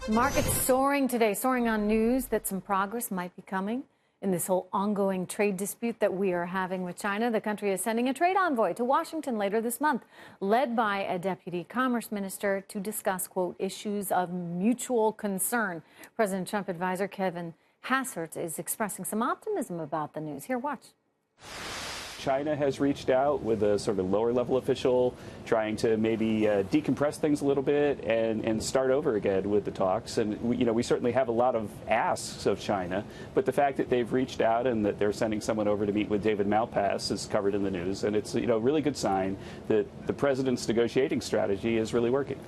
Markets soaring today, soaring on news that some progress might be coming in this whole ongoing trade dispute that we are having with China. The country is sending a trade envoy to Washington later this month, led by a deputy commerce minister, to discuss, quote, issues of mutual concern. President Trump advisor Kevin Hassert is expressing some optimism about the news. Here, watch. China has reached out with a sort of lower level official trying to maybe decompress things a little bit and start over again with the talks. And we certainly have a lot of asks of China, but the fact that they've reached out and that they're sending someone over to meet with David Malpass is covered in the news. And it's a really good sign that the president's negotiating strategy is really working.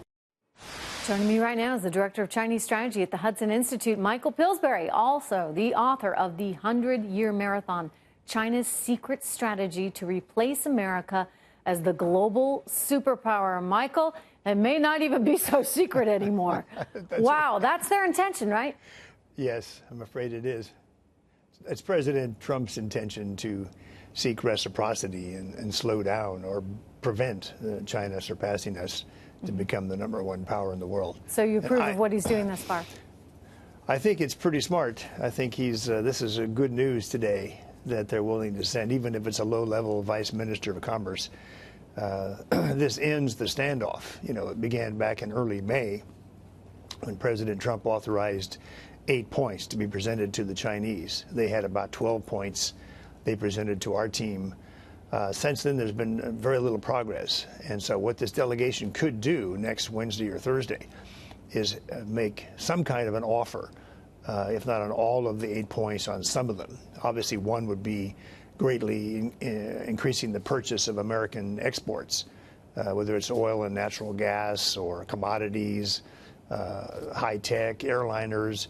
Joining me right now is the director of Chinese strategy at the Hudson Institute, Michael Pillsbury, also the author of the 100-Year Marathon, China's Secret Strategy to Replace America as the Global Superpower. Michael, it may not even be so secret anymore. Wow, right. That's their intention, right? Yes, I'm afraid it is. It's President Trump's intention to seek reciprocity and slow down or prevent China surpassing us to become the #1 power in the world. So you approve of what he's doing thus far? I think it's pretty smart. I think this is good news today, that they're willing to send, even if it's a low-level vice minister of commerce. This ends the standoff. It began back in early May when President Trump authorized 8 points to be presented to the Chinese. They had about 12 points they presented to our team. Since then, there's been very little progress. And so what this delegation could do next Wednesday or Thursday is make some kind of an offer, if not on all of the 8 points, on some of them. Obviously, one would be greatly increasing the purchase of American exports, whether it's oil and natural gas or commodities, high-tech, airliners.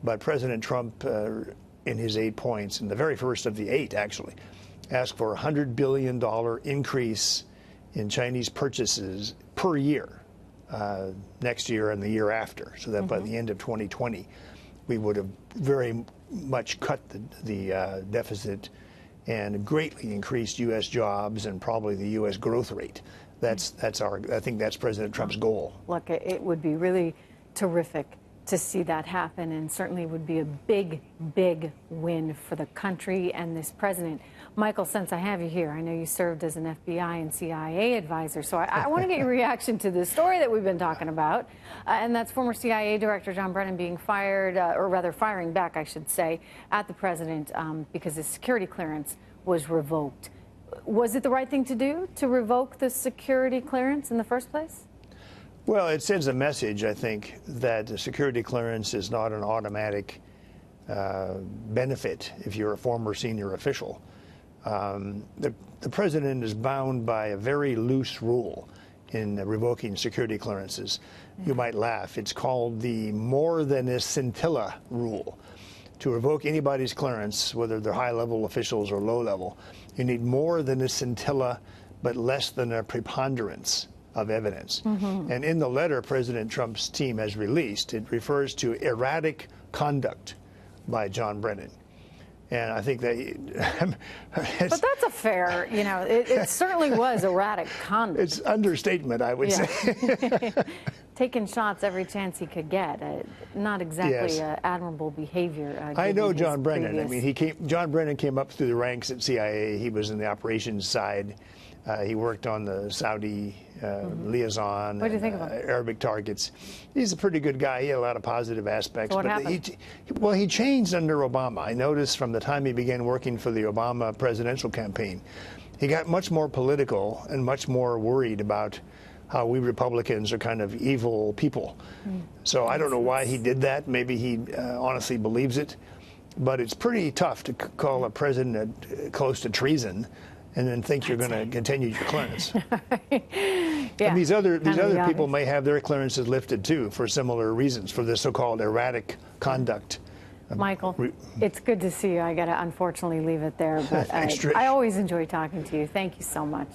But President Trump, in his 8 points, and the very first of the 8, actually, asked for a $100 billion increase in Chinese purchases per year next year and the year after, so that by the end of 2020, we would have very much cut the deficit and greatly increased U.S. jobs and probably the U.S. growth rate. I think that's President Trump's goal. Look, it would be really terrific to see that happen, and certainly would be a big, big win for the country and this president. Michael, since I have you here, I know you served as an FBI and CIA advisor, so I want to get your reaction to this story that we've been talking about, and that's former CIA Director John Brennan being fired, or rather firing back, I should say, at the president because his security clearance was revoked. Was it the right thing to do, to revoke the security clearance in the first place? Well, it sends a message, I think, that the security clearance is not an automatic benefit if you're a former senior official. The president is bound by a very loose rule in revoking security clearances. You might laugh. It's called the more than a scintilla rule. To revoke anybody's clearance, whether they're high-level officials or low-level, you need more than a scintilla, but less than a preponderance of evidence. And in the letter President Trump's team has released, it refers to erratic conduct by John Brennan. And I think that but that's a fair, it certainly was erratic conduct. It's understatement, I would say. Taking shots every chance he could get. Not exactly admirable behavior. I know John Brennan. I mean, John Brennan came up through the ranks at CIA. He was in the operations side. He worked on the Saudi liaison, what do you think of him? Arabic targets. He's a pretty good guy. He had a lot of positive aspects. So what happened? He changed under Obama. I noticed from the time he began working for the Obama presidential campaign, he got much more political and much more worried about how we Republicans are kind of evil people. So I don't know why he did that. Maybe he honestly believes it. But it's pretty tough to call a president close to treason and then think you're going to continue your clearance. And these other people may have their clearances lifted too for similar reasons, for the so-called erratic conduct. Michael, it's good to see you. I got to unfortunately leave it there, but I always enjoy talking to you. Thank you so much.